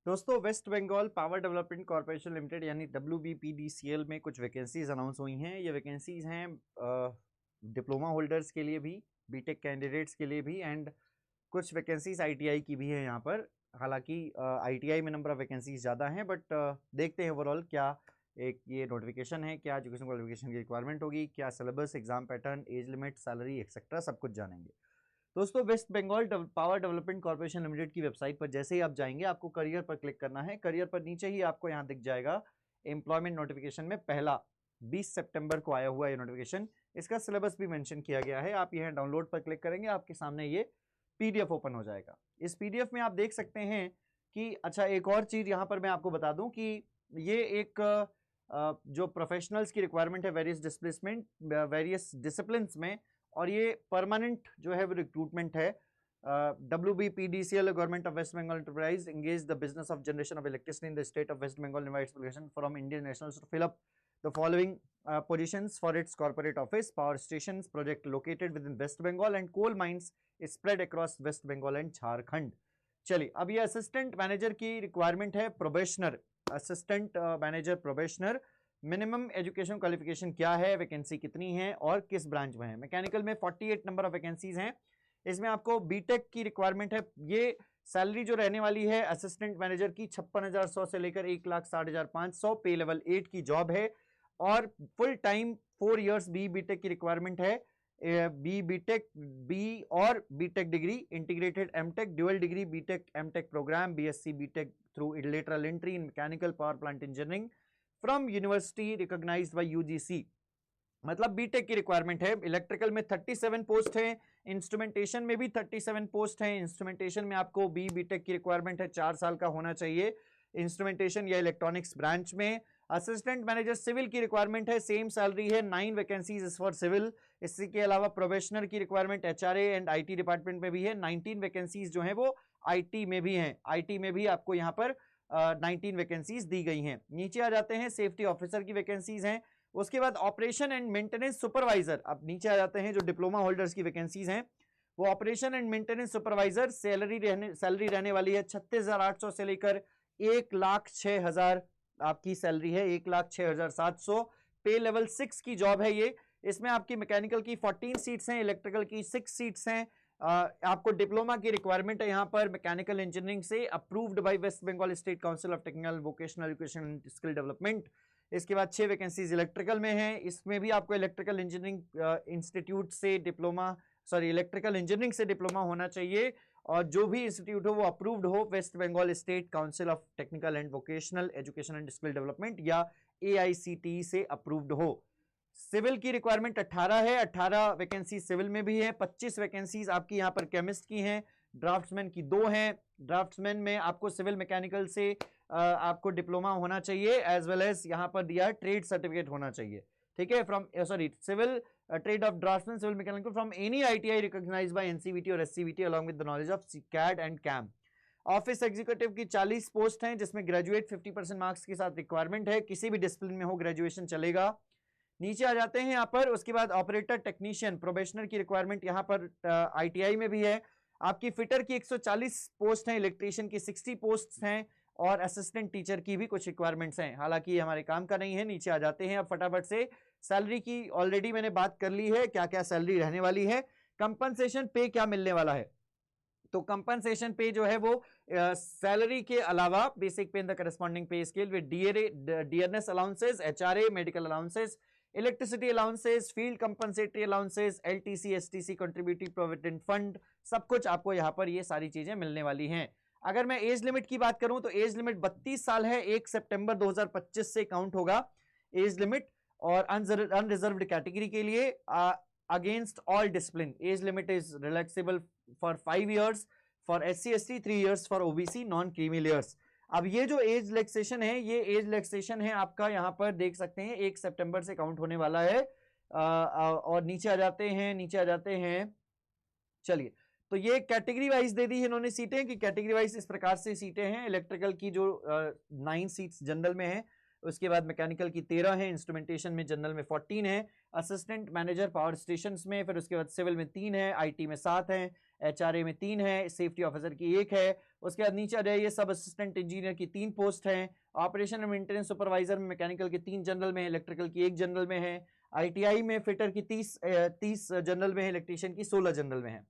दोस्तों, West Bengal power development corporation limited यानी WBPDCL में कुछ वैकेंसीज अनाउंस हुई हैं। ये वैकेंसीज हैं डिप्लोमा होल्डर्स के लिए भी, बीटेक कैंडिडेट्स के लिए भी, एंड कुछ वैकेंसीज ITI की भी है यहाँ पर। हालांकि ITI में नंबर ऑफ वैकेंसीज ज़्यादा हैं, बट देखते हैं ओवरऑल क्या एक ये नोटिफिकेशन है, क्या एजुकेशन क्वालिफिकेशन की रिक्वायरमेंट होगी, क्या syllabus, exam pattern, age limit, salary etcetera सब कुछ जानेंगे। दोस्तों, West Bengal power development corporation limited की वेबसाइट पर जैसे ही आप जाएंगे आपको करियर पर क्लिक करना है। करियर पर नीचे ही आपको यहाँ दिख जाएगा एम्प्लॉयमेंट नोटिफिकेशन में पहला 20 सितंबर को आया हुआ ये नोटिफिकेशन। इसका सिलेबस भी मेंशन किया गया है। आप यहाँ डाउनलोड पर क्लिक करेंगे, आपके सामने ये PDF ओपन हो जाएगा। इस PDF में आप देख सकते हैं कि अच्छा, एक और चीज यहाँ पर मैं आपको बता दूं कि ये एक जो प्रोफेशनल्स की रिक्वायरमेंट है वेरियस डिसिप्लिन में, और ये परमानेंट जो है वो रिक्रूटमेंट है। WBPDCL government of West Bengal enterprise engage the business of generation of electricity in the state of West Bengal, invites application from Indian nationals to fill up the following positions for its corporate office: power stations project located within West Bengal and coal mines is spread across West Bengal and Jharkhand। चलिए, अब ये assistant manager की requirement है, probationer assistant manager probationer. Minimum education qualification क्या है, vacancy कितनी है और किस ब्रांच में है। मैकेनिकल में 48 नंबर ऑफ वैकेंसीज हैं। इसमें आपको बीटेक की रिक्वायरमेंट है। ये सैलरी जो रहने वाली है असिस्टेंट मैनेजर की 56,100 से लेकर 1,60,500, पे लेवल 8 की जॉब है और फुल टाइम 4 इयर्स बीटेक की रिक्वायरमेंट है। बीटेक बी और B Tech degree, integrated M Tech, dual degree B Tech M Tech programme, BSc B Tech through lateral entry in mechanical power plant engineering from university recognised by UGC, मतलब B Tech की requirement है। Electrical में 37 post है, instrumentation में भी 37 post है। Instrumentation में आपको बीटेक की रिक्वायरमेंट है, 4 साल का होना चाहिए इंस्ट्रूमेंटेशन या इलेक्ट्रॉनिक्स ब्रांच में। असिस्टेंट मैनेजर सिविल की रिक्वायरमेंट है, सेम सैलरी है, 9 वैकेंसीज इज फॉर सिविल। इसी के अलावा प्रोबेशनर की requirement HRA and IT department में भी है। 19 वैकेंसीज जो है वो IT में भी हैं। IT में भी आपको यहाँ पर 19 वैकेंसीज दी गई हैं। नीचे आ जाते हैं, सेफ्टी ऑफिसर की वैकेंसीज हैं। उसके बाद ऑपरेशन एंड मेंटेनेंस सुपरवाइजर, अब नीचे आ जाते हैं जो डिप्लोमा होल्डर्स की वैकेंसीज हैं वो operation and maintenance supervisor. Salary रहने वाली है 36,800 से लेकर 1,06,000 आपकी सैलरी है, 1,06,700। पे लेवल 6 की जॉब है ये। इसमें आपकी मैकेनिकल की 14 सीट्स हैं, इलेक्ट्रिकल की 6 सीट्स हैं। आपको डिप्लोमा की रिक्वायरमेंट है यहाँ पर मैकेनिकल इंजीनियरिंग से, approved by West Bengal state council of technical vocational education and skill development. इसके बाद 6 वैकेंसीज इलेक्ट्रिकल में है। इसमें भी आपको इलेक्ट्रिकल इंजीनियरिंग इंस्टीट्यूट से डिप्लोमा, इलेक्ट्रिकल इंजीनियरिंग से डिप्लोमा होना चाहिए, और जो भी इंस्टीट्यूट हो वो अप्रूव्ड हो West Bengal state council of technical and vocational education and skill development या AICTE से अप्रूव्ड हो। सिविल की रिक्वायरमेंट 18 है, 18 वैकेंसी सिविल में भी है। 25 वैकेंसीज आपकी यहाँ पर केमिस्ट की हैं, ड्राफ्ट्समैन की 2 हैं। ड्राफ्ट्समैन में आपको सिविल मैकेनिकल से आपको डिप्लोमा होना चाहिए, एज वेल एज यहाँ पर दिया ट्रेड सर्टिफिकेट होना चाहिए, ठीक है, from civil trade of draftsman civil mechanical from any ITI recognised by NCVT और SCVT along with the knowledge of CAD and CAM। Office executive की 40 पोस्ट हैं जिसमें ग्रेजुएट 50% मार्क्स के साथ रिक्वायरमेंट है, किसी भी डिसिप्लिन में हो ग्रेजुएशन चलेगा। नीचे आ जाते हैं यहाँ पर, उसके बाद ऑपरेटर टेक्नीशियन प्रोबेशनर की रिक्वायरमेंट यहाँ पर ITI में भी है। आपकी फिटर की 140 पोस्ट हैं, इलेक्ट्रीशियन की 60 पोस्ट हैं और असिस्टेंट टीचर की भी कुछ रिक्वायरमेंट्स हैं, हालांकि ये हमारे काम का नहीं है। नीचे आ जाते हैं अब फटाफट से। सैलरी की ऑलरेडी मैंने बात कर ली है, क्या क्या सैलरी रहने वाली है। कंपनसेशन पे क्या मिलने वाला है, तो कंपनसेशन पे जो है वो सैलरी के अलावा बेसिक पे इन द करस्पॉन्डिंग पे scale with dearness allowances, HRA, medical allowances, electricity allowances, field compensatory allowances, LTC, STC, contributory provident fund, सब कुछ आपको यहाँ पर ये सारी चीजें मिलने वाली हैं। अगर मैं एज लिमिट की बात करूं तो एज लिमिट 32 साल है, 1 सितंबर 2025 से काउंट होगा एज लिमिट। और अनरिजर्व्ड कैटेगरी के लिए against all discipline age limit is relaxable for 5 years, for SC ST 3 years, for OBC non creamy layers. अब ये जो एज रिलैक्सेशन है, ये एज रिलैक्सेशन है आपका यहाँ पर देख सकते हैं 1 सितंबर से काउंट होने वाला है। और नीचे आ जाते हैं, चलिए, तो ये कैटेगरी वाइज दे दी है इन्होंने सीटें कि कैटेगरी वाइज इस प्रकार से सीटें हैं। इलेक्ट्रिकल की जो 9 सीट्स जनरल में है, उसके बाद मैकेनिकल की 13 है, इंस्ट्रूमेंटेशन में जनरल में 14 है, असिस्टेंट मैनेजर पावर स्टेशंस में, फिर उसके बाद सिविल में 3 है, IT में 7 है, HRA में 3 है, सेफ्टी ऑफिसर की 1 है। उसके बाद नीचे आ जाइए, सब असिस्टेंट इंजीनियर की 3 पोस्ट हैं। ऑपरेशन एंड मेंटेनेंस सुपरवाइजर में मैकेनिकल के 3 जनरल में है, इलेक्ट्रिकल की 1 जनरल में है। ITI में फिटर की 30 जनरल में है, इलेक्ट्रीशियन की 16 जनरल में है।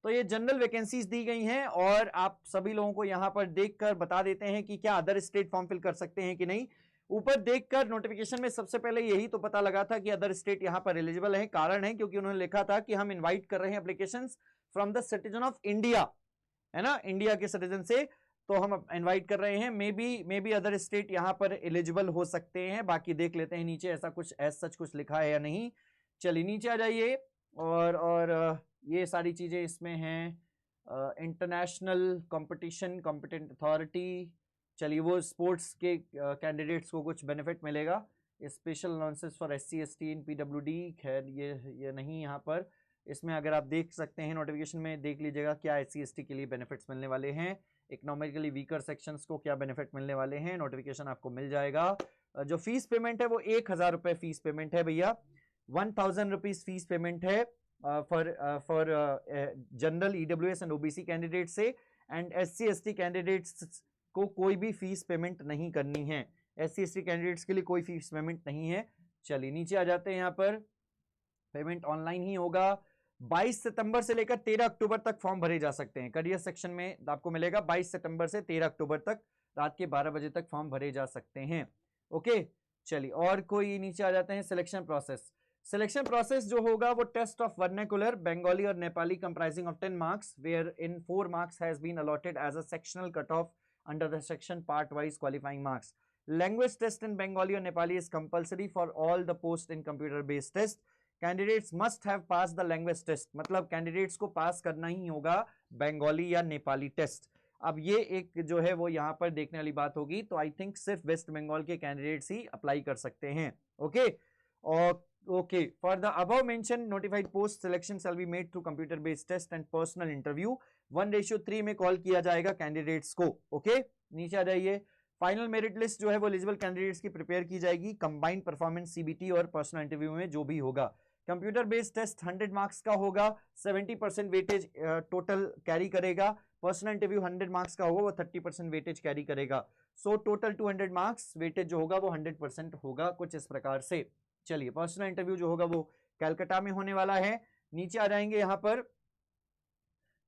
तो ये जनरल वैकेंसीज दी गई हैं और आप सभी लोगों को यहां पर देखकर बता देते हैं कि क्या अदर स्टेट फॉर्म फिल कर सकते हैं कि नहीं। ऊपर देखकर नोटिफिकेशन में सबसे पहले यही तो पता लगा था कि अदर स्टेट यहां पर एलिजिबल है। कारण है क्योंकि उन्होंने लिखा था कि हम इनवाइट कर रहे हैं applications from the citizen of India, है ना, इंडिया के सिटीजन से, तो हम इनवाइट कर रहे हैं। मे बी अदर स्टेट यहां पर एलिजिबल हो सकते हैं। बाकी देख लेते हैं नीचे ऐसा कुछ एज सच कुछ लिखा है या नहीं। चलिए नीचे आ जाइए और ये सारी चीजें इसमें हैं। इंटरनेशनल कंपटीशन कॉम्पिटेंट अथॉरिटी, चलिए वो स्पोर्ट्स के कैंडिडेट्स को कुछ बेनिफिट मिलेगा। Special allowances for SC ST in PWD, खैर ये नहीं यहाँ पर। इसमें अगर आप देख सकते हैं नोटिफिकेशन में, देख लीजिएगा क्या SC ST के लिए बेनिफिट्स मिलने वाले हैं, इकोनॉमिकली वीकर सेक्शंस को क्या बेनिफिट मिलने वाले हैं, नोटिफिकेशन आपको मिल जाएगा। जो फीस पेमेंट है वो 1000 रुपये फीस पेमेंट है भैया, 1000 रुपीज फीस पेमेंट है for general EWS and OBC candidate से, एंड SC ST कैंडिडेट्स को कोई भी फीस पेमेंट नहीं करनी है। SC ST कैंडिडेट्स के लिए कोई फीस पेमेंट नहीं है। चलिए नीचे आ जाते हैं, यहाँ पर पेमेंट ऑनलाइन ही होगा। 22 सितंबर से लेकर 13 अक्टूबर तक फॉर्म भरे जा सकते हैं। करियर सेक्शन में आपको मिलेगा 22 सितंबर से 13 अक्टूबर तक रात के 12 बजे तक फॉर्म भरे जा सकते हैं। ओके, चलिए और कोई नीचे आ जाते हैं। सिलेक्शन प्रोसेस, सिलेक्शन प्रोसेस जो होगा वो टेस्ट ऑफ वर्नाकुलर बंगाली और Nepali comprising of 10 marks, wherein 4 marks has been allotted as a sectional cut off under the section part wise qualifying marks. Language test in Bengali or Nepali is compulsory for all the post in computer based test. Candidates must have passed the language test, मतलब candidates को पास करना ही होगा बंगाली या Nepali test. अब ये एक जो है वो यहाँ पर देखने वाली बात होगी, तो आई थिंक सिर्फ वेस्ट बंगाल के कैंडिडेट्स ही अप्लाई कर सकते हैं। ओके, और okay, for the above mentioned notified post selection shall be made through computer based test and personal interview 1:3 में कॉल किया जाएगा कैंडिडेट्स को। ओके, नीचे आ जाइए। फाइनल मेरिट लिस्ट जो है वो एलिजिबल कैंडिडेट्स की प्रिपेयर की जाएगी कंबाइंड परफॉर्मेंस CBT और पर्सनल इंटरव्यू में जो भी होगा। कंप्यूटर बेस्ड टेस्ट 100 मार्क्स का होगा, 70% वेटेज टोटल कैरी करेगा। पर्सनल इंटरव्यू 100 मार्क्स का होगा, वो 30% वेटेज कैरी करेगा। सो टोटल 200 मार्क्स, वेटेज जो होगा वो 100% होगा, कुछ इस प्रकार से। चलिए पर्सनल इंटरव्यू जो होगा वो कलकत्ता में होने वाला है। नीचे आ जाएंगे यहाँ पर।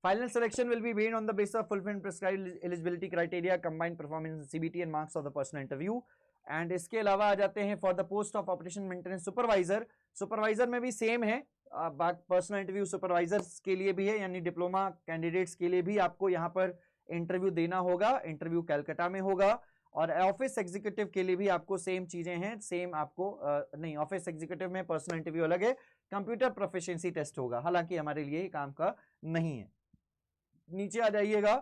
Final selection will be made on the basis of fulfilling prescribed eligibility criteria, combined performance CBT and marks of the personal interview. And इसके अलावा आ जाते हैं for the post of operation maintenance supervisor, supervisor में भी same है, personal interview supervisors के लिए भी है, यानी डिप्लोमा कैंडिडेट्स के लिए भी आपको यहाँ पर इंटरव्यू देना होगा। इंटरव्यू कलकत्ता में होगा। और ऑफिस एग्जीक्यूटिव के लिए भी आपको सेम चीजें हैं, सेम आपको नहीं, ऑफिस एग्जीक्यूटिव में पर्सनल इंटरव्यू अलग है, कंप्यूटर प्रोफिशिएंसी टेस्ट होगा, हालांकि हमारे लिए काम का नहीं है। नीचे आ जाइएगा।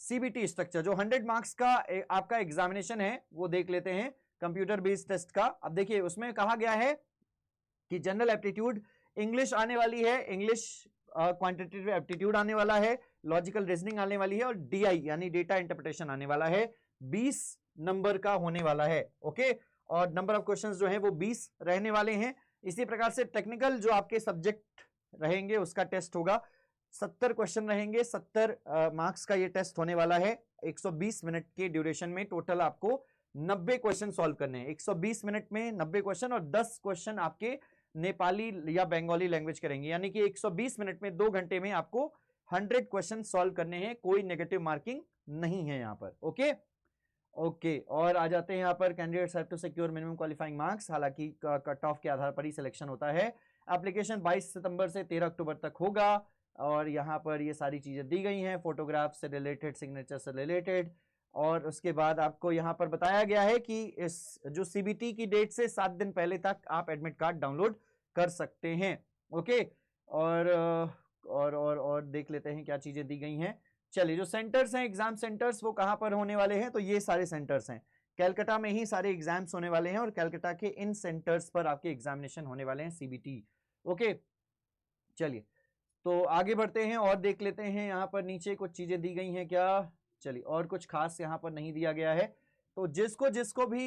CBT स्ट्रक्चर जो 100 मार्क्स का आपका एग्जामिनेशन है वो देख लेते हैं कंप्यूटर बेस्ड टेस्ट का। अब देखिए उसमें कहा गया है कि जनरल एप्टीट्यूड इंग्लिश आने वाली है, इंग्लिश क्वांटिटेटिव एप्टीट्यूड आने वाला है, लॉजिकल रीजनिंग आने वाली है, और DI यानी डेटा इंटरप्रिटेशन आने वाला है। 20 नंबर का होने वाला है। ओके, और नंबर ऑफ क्वेश्चंस जो है वो 20 रहने वाले हैं। इसी प्रकार से टेक्निकल जो आपके सब्जेक्ट रहेंगे उसका टेस्ट होगा, 70 क्वेश्चन रहेंगे, 70 मार्क्स का ये टेस्ट होने वाला है। 120 मिनट के ड्यूरेशन में टोटल आपको 90 क्वेश्चन सॉल्व करने हैं। 120 मिनट में 90 क्वेश्चन, और 10 क्वेश्चन आपके नेपाली या बंगाली लैंग्वेज करेंगे, यानी कि 120 मिनट में 2 घंटे में आपको 100 क्वेश्चन सॉल्व करने हैं। कोई नेगेटिव मार्किंग नहीं है यहाँ पर। ओके, और आ जाते हैं यहाँ पर candidates have to secure minimum qualifying marks, हालांकि कट ऑफ के आधार पर ही सिलेक्शन होता है। एप्लीकेशन 22 सितंबर से 13 अक्टूबर तक होगा, और यहाँ पर ये सारी चीजें दी गई हैं, फोटोग्राफ से रिलेटेड, सिग्नेचर से रिलेटेड। और उसके बाद आपको यहाँ पर बताया गया है कि इस जो CBT की डेट से 7 दिन पहले तक आप एडमिट कार्ड डाउनलोड कर सकते हैं। ओके, और देख लेते हैं क्या चीजें दी गई हैं। चलिए, जो सेंटर्स हैं, एग्जाम सेंटर्स, वो कहाँ पर होने वाले हैं, तो ये सारे सेंटर्स हैं, कलकत्ता में ही सारे एग्जाम्स होने वाले हैं, और कलकत्ता के इन सेंटर्स पर आपके एग्जामिनेशन होने वाले हैं CBT। ओके, चलिए तो आगे बढ़ते हैं और देख लेते हैं यहाँ पर नीचे कुछ चीजें दी गई हैं क्या। चलिए, और कुछ खास यहाँ पर नहीं दिया गया है। तो जिसको भी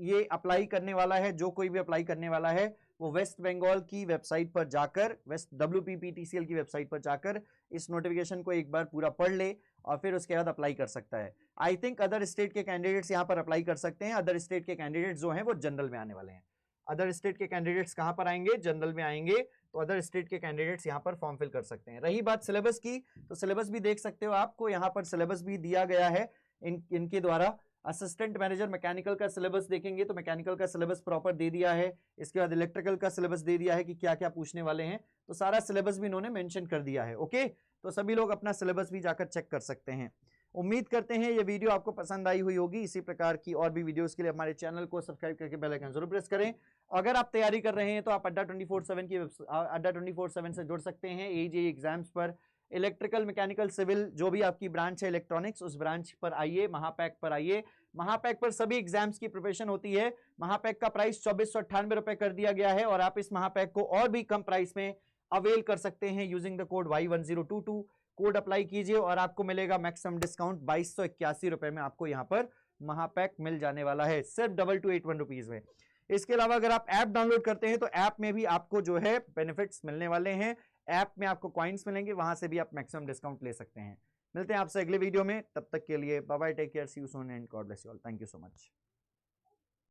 ये अप्लाई करने वाला है, जो कोई भी अप्लाई करने वाला है, वो वेस्ट बंगाल की वेबसाइट पर जाकर, वेस्ट WPPTCL की वेबसाइट पर जाकर इस नोटिफिकेशन को एक बार पूरा पढ़ ले और फिर उसके बाद अप्लाई कर सकता है। आई थिंक अदर स्टेट के कैंडिडेट्स यहाँ पर अप्लाई कर सकते हैं। अदर स्टेट के कैंडिडेट्स जो हैं वो जनरल में आने वाले हैं। अदर स्टेट के कैंडिडेट्स कहां पर आएंगे? जनरल में आएंगे। तो अदर स्टेट के कैंडिडेट्स यहां पर फॉर्म फिल कर सकते हैं। रही बात सिलेबस की, तो सिलेबस भी देख सकते हो, आपको यहां पर सिलेबस भी दिया गया है इनके द्वारा। असिस्टेंट मैनेजर मैकेनिकल का सिलेबस देखेंगे तो मैकेनिकल का सिलेबस प्रॉपर दे दिया है। इसके बाद इलेक्ट्रिकल का सिलेबस दे दिया है कि क्या क्या पूछने वाले हैं, तो सारा सिलेबस भी इन्होंने मेंशन कर दिया है। ओके, तो सभी लोग अपना सिलेबस भी जाकर चेक कर सकते हैं। उम्मीद करते हैं ये वीडियो आपको पसंद आई हुई होगी। इसी प्रकार की और भी वीडियोस के लिए हमारे चैनल को सब्सक्राइब करके बेल आइकन जरूर प्रेस करें। अगर आप तैयारी कर रहे हैं तो आप अड्डा 24/7 की अड्डा 24/7 से जुड़ सकते हैं। AJE एग्जाम्स पर इलेक्ट्रिकल, मैकेनिकल, सिविल जो भी आपकी ब्रांच है इलेक्ट्रॉनिक्स, उस ब्रांच पर आइए, महापैक पर आइए। महापैक पर सभी एग्जाम्स की प्रिपरेशन होती है। महापैक का प्राइस 2498 रुपए कर दिया गया है और आप इस महापैक को और भी कम प्राइस में अवेल कर सकते हैं using the code Y1022। Code apply कीजिए और आपको मिलेगा मैक्सिमम डिस्काउंट 2281 रुपए में। आपको यहाँ पर महापैक मिल जाने वाला है सिर्फ 2281 रुपीज में। इसके अलावा अगर आप ऐप डाउनलोड करते हैं तो ऐप में भी आपको जो है बेनिफिट्स मिलने वाले हैं। ऐप में आपको कॉइन्स मिलेंगे, वहां से भी आप मैक्सिमम डिस्काउंट ले सकते हैं। मिलते हैं आपसे अगले वीडियो में, तब तक के लिए bye bye, take care, see you soon and God bless you all. Thank you so much.